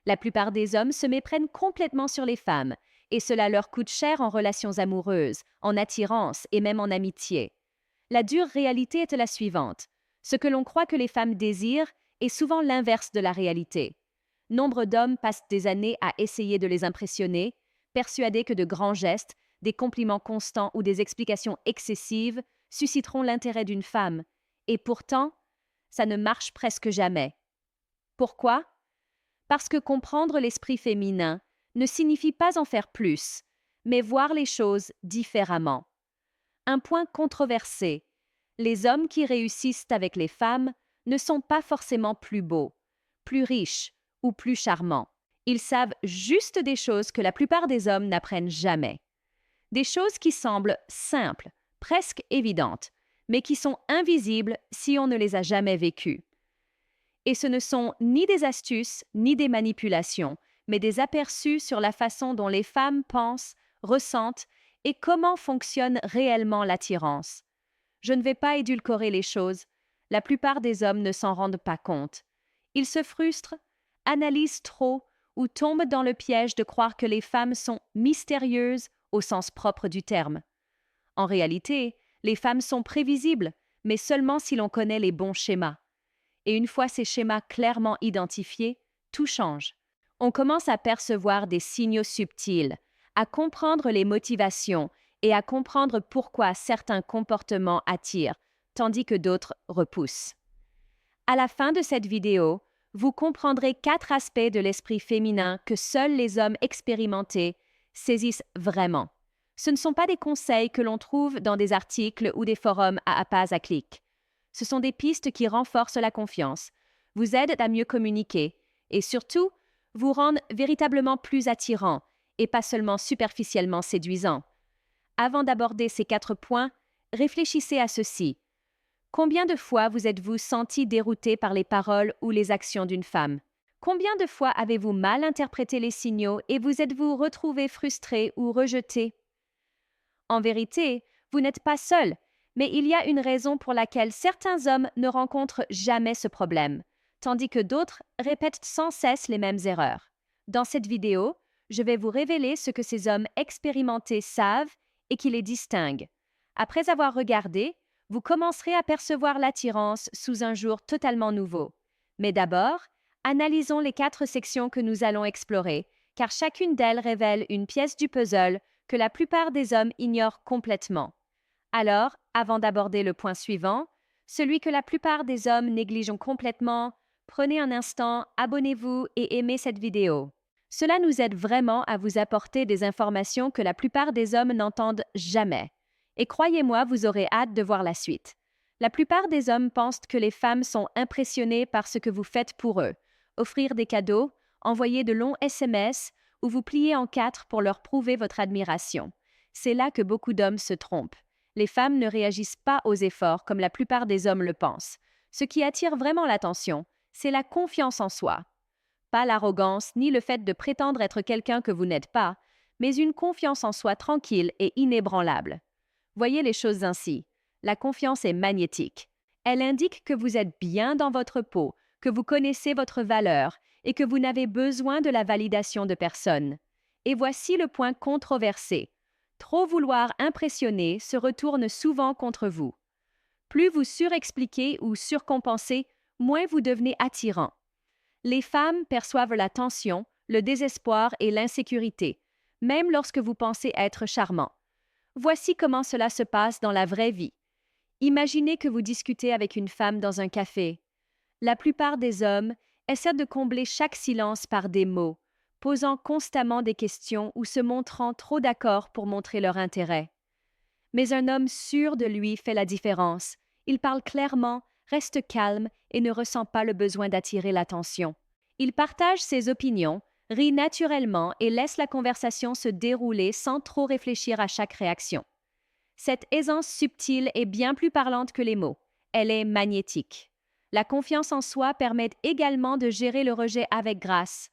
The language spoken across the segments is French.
La plupart des hommes se méprennent complètement sur les femmes, et cela leur coûte cher en relations amoureuses, en attirance et même en amitié. La dure réalité est la suivante. Ce que l'on croit que les femmes désirent est souvent l'inverse de la réalité. Nombre d'hommes passent des années à essayer de les impressionner, persuadés que de grands gestes, des compliments constants ou des explications excessives susciteront l'intérêt d'une femme. Et pourtant, ça ne marche presque jamais. Pourquoi? Parce que comprendre l'esprit féminin ne signifie pas en faire plus, mais voir les choses différemment. Un point controversé. Les hommes qui réussissent avec les femmes ne sont pas forcément plus beaux, plus riches ou plus charmants. Ils savent juste des choses que la plupart des hommes n'apprennent jamais. Des choses qui semblent simples, presque évidentes, mais qui sont invisibles si on ne les a jamais vécues. Et ce ne sont ni des astuces, ni des manipulations, mais des aperçus sur la façon dont les femmes pensent, ressentent et comment fonctionne réellement l'attirance. Je ne vais pas édulcorer les choses. La plupart des hommes ne s'en rendent pas compte. Ils se frustrent, analysent trop ou tombent dans le piège de croire que les femmes sont mystérieuses au sens propre du terme. En réalité, les femmes sont prévisibles, mais seulement si l'on connaît les bons schémas. Et une fois ces schémas clairement identifiés, tout change. On commence à percevoir des signaux subtils, à comprendre les motivations et à comprendre pourquoi certains comportements attirent, tandis que d'autres repoussent. À la fin de cette vidéo, vous comprendrez 4 aspects de l'esprit féminin que seuls les hommes expérimentés saisissent vraiment. Ce ne sont pas des conseils que l'on trouve dans des articles ou des forums à pas à clic. Ce sont des pistes qui renforcent la confiance, vous aident à mieux communiquer et surtout, vous rendent véritablement plus attirant et pas seulement superficiellement séduisant. Avant d'aborder ces 4 points, réfléchissez à ceci. Combien de fois vous êtes-vous senti dérouté par les paroles ou les actions d'une femme? Combien de fois avez-vous mal interprété les signaux et vous êtes-vous retrouvé frustré ou rejeté? En vérité, vous n'êtes pas seul, mais il y a une raison pour laquelle certains hommes ne rencontrent jamais ce problème, tandis que d'autres répètent sans cesse les mêmes erreurs. Dans cette vidéo, je vais vous révéler ce que ces hommes expérimentés savent et qui les distingue. Après avoir regardé, vous commencerez à percevoir l'attirance sous un jour totalement nouveau. Mais d'abord, analysons les 4 sections que nous allons explorer, car chacune d'elles révèle une pièce du puzzle que la plupart des hommes ignorent complètement. Alors, avant d'aborder le point suivant, celui que la plupart des hommes négligent complètement, prenez un instant, abonnez-vous et aimez cette vidéo. Cela nous aide vraiment à vous apporter des informations que la plupart des hommes n'entendent jamais. Et croyez-moi, vous aurez hâte de voir la suite. La plupart des hommes pensent que les femmes sont impressionnées par ce que vous faites pour eux. Offrir des cadeaux, envoyer de longs SMS ou vous plier en 4 pour leur prouver votre admiration. C'est là que beaucoup d'hommes se trompent. Les femmes ne réagissent pas aux efforts comme la plupart des hommes le pensent. Ce qui attire vraiment l'attention, c'est la confiance en soi. Pas l'arrogance ni le fait de prétendre être quelqu'un que vous n'êtes pas, mais une confiance en soi tranquille et inébranlable. Voyez les choses ainsi. La confiance est magnétique. Elle indique que vous êtes bien dans votre peau, que vous connaissez votre valeur et que vous n'avez besoin de la validation de personne. Et voici le point controversé. Trop vouloir impressionner se retourne souvent contre vous. Plus vous surexpliquez ou surcompensez, moins vous devenez attirant. Les femmes perçoivent la tension, le désespoir et l'insécurité, même lorsque vous pensez être charmant. Voici comment cela se passe dans la vraie vie. Imaginez que vous discutez avec une femme dans un café. La plupart des hommes essaient de combler chaque silence par des mots, posant constamment des questions ou se montrant trop d'accord pour montrer leur intérêt. Mais un homme sûr de lui fait la différence. Il parle clairement, reste calme et ne ressent pas le besoin d'attirer l'attention. Il partage ses opinions, rit naturellement et laisse la conversation se dérouler sans trop réfléchir à chaque réaction. Cette aisance subtile est bien plus parlante que les mots. Elle est magnétique. La confiance en soi permet également de gérer le rejet avec grâce.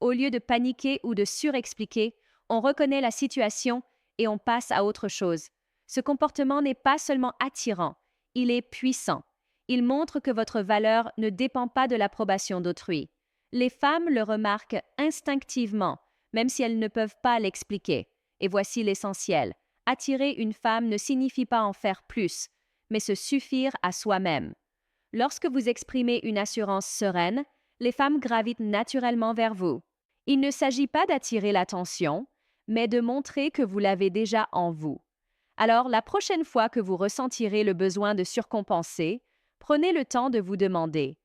Au lieu de paniquer ou de surexpliquer, on reconnaît la situation et on passe à autre chose. Ce comportement n'est pas seulement attirant, il est puissant. Il montre que votre valeur ne dépend pas de l'approbation d'autrui. Les femmes le remarquent instinctivement, même si elles ne peuvent pas l'expliquer. Et voici l'essentiel. Attirer une femme ne signifie pas en faire plus, mais se suffire à soi-même. Lorsque vous exprimez une assurance sereine, les femmes gravitent naturellement vers vous. Il ne s'agit pas d'attirer l'attention, mais de montrer que vous l'avez déjà en vous. Alors, la prochaine fois que vous ressentirez le besoin de surcompenser, prenez le temps de vous demander: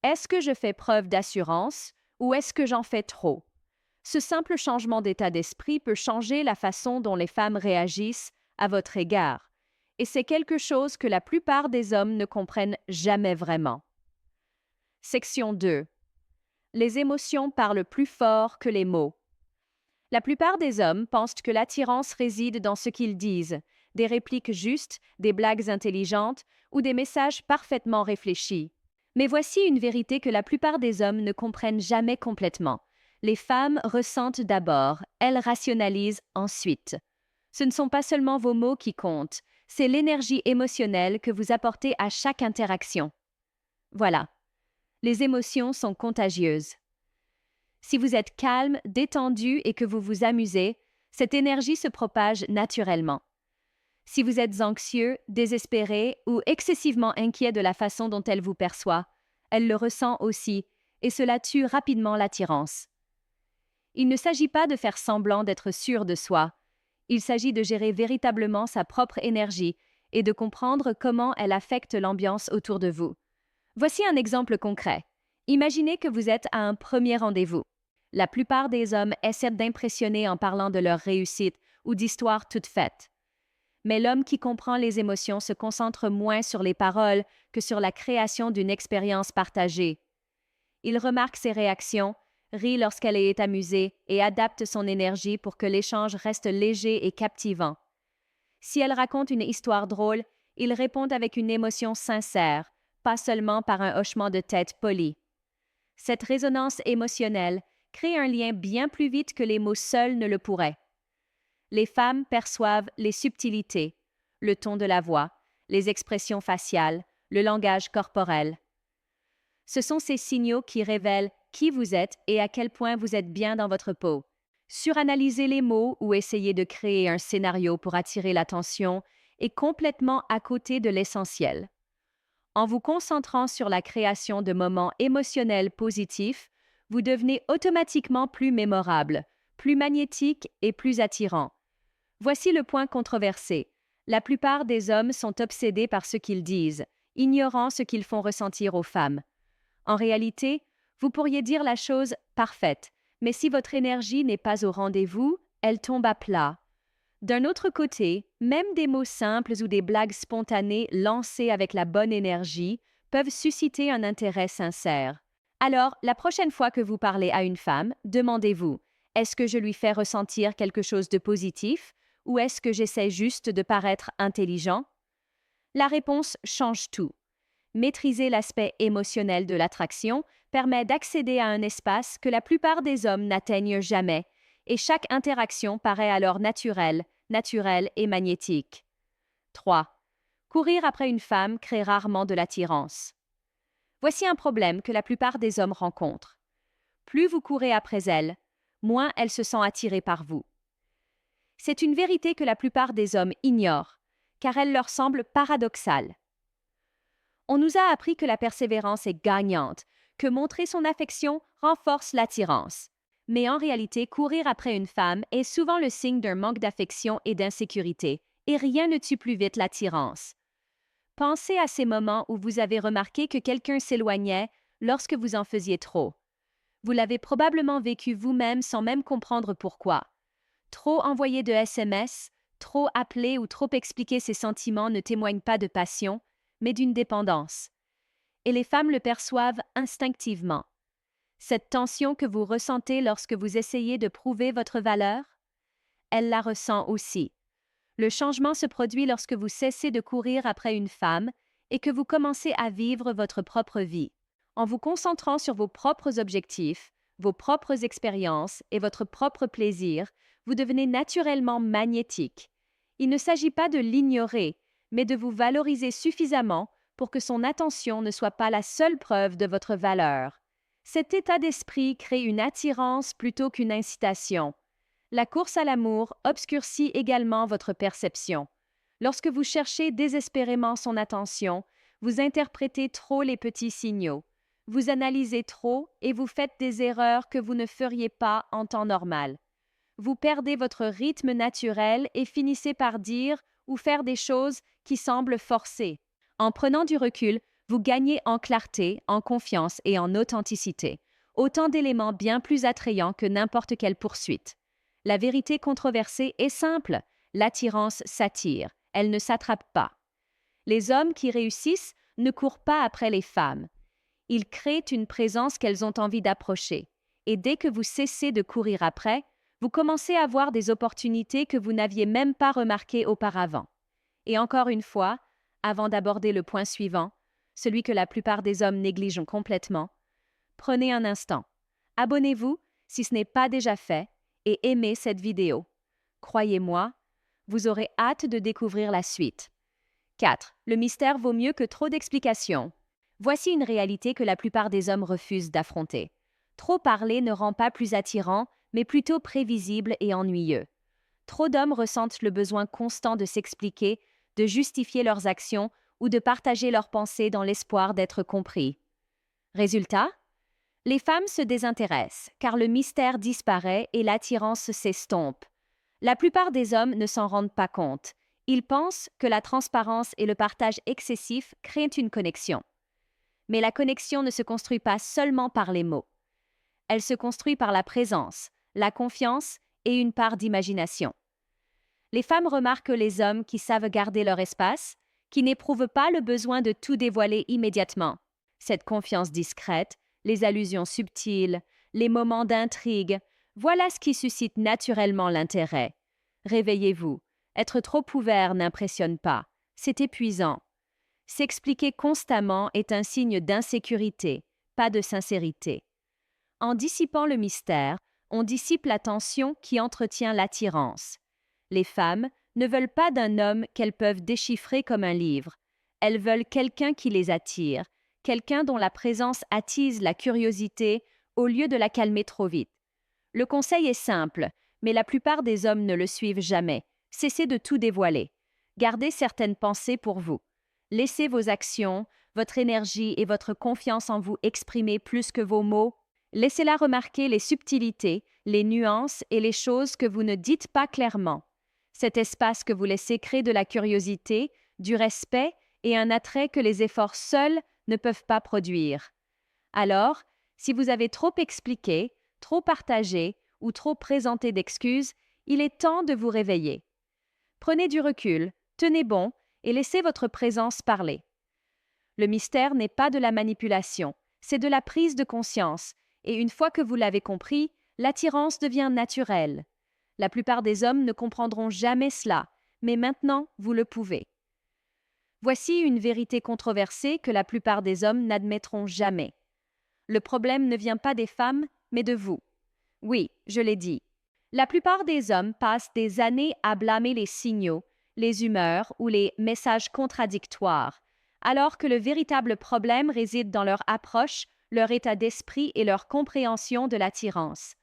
est-ce que je fais preuve d'assurance ou est-ce que j'en fais trop? Ce simple changement d'état d'esprit peut changer la façon dont les femmes réagissent à votre égard. Et c'est quelque chose que la plupart des hommes ne comprennent jamais vraiment. Section 2. Les émotions parlent plus fort que les mots. La plupart des hommes pensent que l'attirance réside dans ce qu'ils disent, des répliques justes, des blagues intelligentes ou des messages parfaitement réfléchis. Mais voici une vérité que la plupart des hommes ne comprennent jamais complètement. Les femmes ressentent d'abord, elles rationalisent ensuite. Ce ne sont pas seulement vos mots qui comptent, c'est l'énergie émotionnelle que vous apportez à chaque interaction. Voilà. Les émotions sont contagieuses. Si vous êtes calme, détendu et que vous vous amusez, cette énergie se propage naturellement. Si vous êtes anxieux, désespéré ou excessivement inquiet de la façon dont elle vous perçoit, elle le ressent aussi, et cela tue rapidement l'attirance. Il ne s'agit pas de faire semblant d'être sûr de soi. Il s'agit de gérer véritablement sa propre énergie et de comprendre comment elle affecte l'ambiance autour de vous. Voici un exemple concret. Imaginez que vous êtes à un premier rendez-vous. La plupart des hommes essaient d'impressionner en parlant de leur réussite ou d'histoires toutes faites. Mais l'homme qui comprend les émotions se concentre moins sur les paroles que sur la création d'une expérience partagée. Il remarque ses réactions, rit lorsqu'elle est amusée et adapte son énergie pour que l'échange reste léger et captivant. Si elle raconte une histoire drôle, il répond avec une émotion sincère, pas seulement par un hochement de tête poli. Cette résonance émotionnelle crée un lien bien plus vite que les mots seuls ne le pourraient. Les femmes perçoivent les subtilités, le ton de la voix, les expressions faciales, le langage corporel. Ce sont ces signaux qui révèlent qui vous êtes et à quel point vous êtes bien dans votre peau. Suranalyser les mots ou essayer de créer un scénario pour attirer l'attention est complètement à côté de l'essentiel. En vous concentrant sur la création de moments émotionnels positifs, vous devenez automatiquement plus mémorable, plus magnétique et plus attirant. Voici le point controversé. La plupart des hommes sont obsédés par ce qu'ils disent, ignorant ce qu'ils font ressentir aux femmes. En réalité, vous pourriez dire la chose parfaite, mais si votre énergie n'est pas au rendez-vous, elle tombe à plat. D'un autre côté, même des mots simples ou des blagues spontanées lancées avec la bonne énergie peuvent susciter un intérêt sincère. Alors, la prochaine fois que vous parlez à une femme, demandez-vous: est-ce que je lui fais ressentir quelque chose de positif ou est-ce que j'essaie juste de paraître intelligent? La réponse change tout. Maîtriser l'aspect émotionnel de l'attraction permet d'accéder à un espace que la plupart des hommes n'atteignent jamais, et chaque interaction paraît alors naturelle et magnétique. 3. Courir après une femme crée rarement de l'attirance. Voici un problème que la plupart des hommes rencontrent. Plus vous courez après elle, moins elle se sent attirée par vous. C'est une vérité que la plupart des hommes ignorent, car elle leur semble paradoxale. On nous a appris que la persévérance est gagnante, que montrer son affection renforce l'attirance. Mais en réalité, courir après une femme est souvent le signe d'un manque d'affection et d'insécurité, et rien ne tue plus vite l'attirance. Pensez à ces moments où vous avez remarqué que quelqu'un s'éloignait lorsque vous en faisiez trop. Vous l'avez probablement vécu vous-même sans même comprendre pourquoi. Trop envoyer de SMS, trop appeler ou trop expliquer ses sentiments ne témoignent pas de passion, mais d'une dépendance. Et les femmes le perçoivent instinctivement. Cette tension que vous ressentez lorsque vous essayez de prouver votre valeur, elle la ressent aussi. Le changement se produit lorsque vous cessez de courir après une femme et que vous commencez à vivre votre propre vie. En vous concentrant sur vos propres objectifs, vos propres expériences et votre propre plaisir, vous devenez naturellement magnétique. Il ne s'agit pas de l'ignorer, mais de vous valoriser suffisamment pour que son attention ne soit pas la seule preuve de votre valeur. Cet état d'esprit crée une attirance plutôt qu'une incitation. La course à l'amour obscurcit également votre perception. Lorsque vous cherchez désespérément son attention, vous interprétez trop les petits signaux. Vous analysez trop et vous faites des erreurs que vous ne feriez pas en temps normal. Vous perdez votre rythme naturel et finissez par dire ou faire des choses qui semblent forcées. En prenant du recul, vous gagnez en clarté, en confiance et en authenticité. Autant d'éléments bien plus attrayants que n'importe quelle poursuite. La vérité controversée est simple. L'attirance s'attire, elle ne s'attrape pas. Les hommes qui réussissent ne courent pas après les femmes. Ils créent une présence qu'elles ont envie d'approcher. Et dès que vous cessez de courir après, vous commencez à voir des opportunités que vous n'aviez même pas remarquées auparavant. Et encore une fois, avant d'aborder le point suivant, celui que la plupart des hommes négligent complètement, prenez un instant. Abonnez-vous si ce n'est pas déjà fait et aimez cette vidéo. Croyez-moi, vous aurez hâte de découvrir la suite. 4. Le mystère vaut mieux que trop d'explications. Voici une réalité que la plupart des hommes refusent d'affronter. Trop parler ne rend pas plus attirant, mais plutôt prévisible et ennuyeux. Trop d'hommes ressentent le besoin constant de s'expliquer, de justifier leurs actions ou de partager leurs pensées dans l'espoir d'être compris. Résultat? Les femmes se désintéressent, car le mystère disparaît et l'attirance s'estompe. La plupart des hommes ne s'en rendent pas compte. Ils pensent que la transparence et le partage excessif créent une connexion. Mais la connexion ne se construit pas seulement par les mots. Elle se construit par la présence, la confiance et une part d'imagination. Les femmes remarquent les hommes qui savent garder leur espace, qui n'éprouvent pas le besoin de tout dévoiler immédiatement. Cette confiance discrète, les allusions subtiles, les moments d'intrigue, voilà ce qui suscite naturellement l'intérêt. Réveillez-vous. Être trop ouvert n'impressionne pas. C'est épuisant. S'expliquer constamment est un signe d'insécurité, pas de sincérité. En dissipant le mystère, on dissipe la tension qui entretient l'attirance. Les femmes ne veulent pas d'un homme qu'elles peuvent déchiffrer comme un livre. Elles veulent quelqu'un qui les attire, quelqu'un dont la présence attise la curiosité au lieu de la calmer trop vite. Le conseil est simple, mais la plupart des hommes ne le suivent jamais. Cessez de tout dévoiler. Gardez certaines pensées pour vous. Laissez vos actions, votre énergie et votre confiance en vous exprimer plus que vos mots. Laissez-la remarquer les subtilités, les nuances et les choses que vous ne dites pas clairement. Cet espace que vous laissez crée de la curiosité, du respect et un attrait que les efforts seuls ne peuvent pas produire. Alors, si vous avez trop expliqué, trop partagé ou trop présenté d'excuses, il est temps de vous réveiller. Prenez du recul, tenez bon et laissez votre présence parler. Le mystère n'est pas de la manipulation, c'est de la prise de conscience, et une fois que vous l'avez compris, l'attirance devient naturelle. La plupart des hommes ne comprendront jamais cela, mais maintenant vous le pouvez. Voici une vérité controversée que la plupart des hommes n'admettront jamais. Le problème ne vient pas des femmes, mais de vous. Oui, je l'ai dit. La plupart des hommes passent des années à blâmer les signaux, les humeurs ou les messages contradictoires, alors que le véritable problème réside dans leur approche, leur état d'esprit et leur compréhension de l'attirance.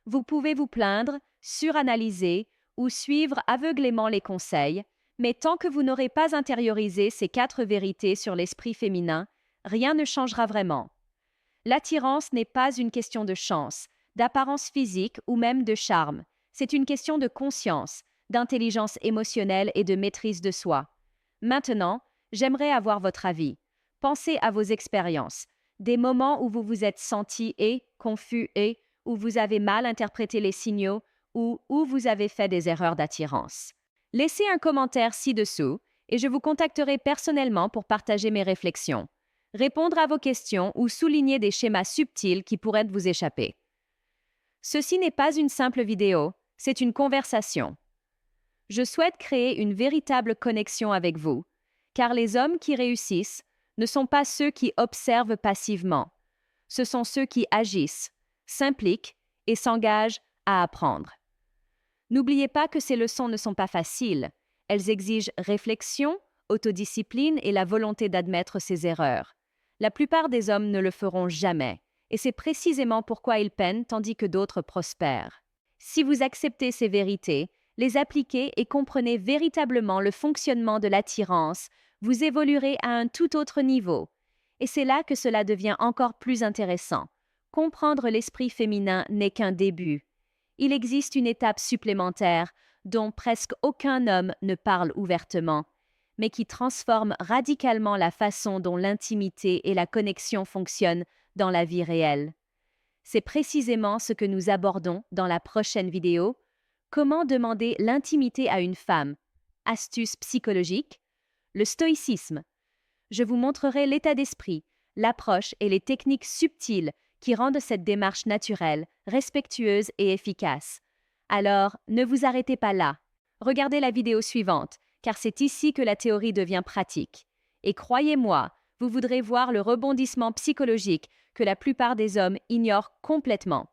Vous pouvez vous plaindre, suranalyser ou suivre aveuglément les conseils, mais tant que vous n'aurez pas intériorisé ces 4 vérités sur l'esprit féminin, rien ne changera vraiment. L'attirance n'est pas une question de chance, d'apparence physique ou même de charme. C'est une question de conscience, d'intelligence émotionnelle et de maîtrise de soi. Maintenant, j'aimerais avoir votre avis. Pensez à vos expériences, des moments où vous vous êtes senti confus et où vous avez mal interprété les signaux ou où vous avez fait des erreurs d'attirance. Laissez un commentaire ci-dessous et je vous contacterai personnellement pour partager mes réflexions, répondre à vos questions ou souligner des schémas subtils qui pourraient vous échapper. Ceci n'est pas une simple vidéo, c'est une conversation. Je souhaite créer une véritable connexion avec vous, car les hommes qui réussissent ne sont pas ceux qui observent passivement. Ce sont ceux qui agissent, s'impliquent et s'engagent à apprendre. N'oubliez pas que ces leçons ne sont pas faciles. Elles exigent réflexion, autodiscipline et la volonté d'admettre ses erreurs. La plupart des hommes ne le feront jamais, et c'est précisément pourquoi ils peinent tandis que d'autres prospèrent. Si vous acceptez ces vérités, les appliquez et comprenez véritablement le fonctionnement de l'attirance, vous évoluerez à un tout autre niveau. Et c'est là que cela devient encore plus intéressant. Comprendre l'esprit féminin n'est qu'un début. Il existe une étape supplémentaire dont presque aucun homme ne parle ouvertement, mais qui transforme radicalement la façon dont l'intimité et la connexion fonctionnent dans la vie réelle. C'est précisément ce que nous abordons dans la prochaine vidéo. Comment demander l'intimité à une femme? Astuces psychologiques. Le stoïcisme. Je vous montrerai l'état d'esprit, l'approche et les techniques subtiles qui rendent cette démarche naturelle, respectueuse et efficace. Alors, ne vous arrêtez pas là. Regardez la vidéo suivante, car c'est ici que la théorie devient pratique. Et croyez-moi, vous voudrez voir le rebondissement psychologique que la plupart des hommes ignorent complètement.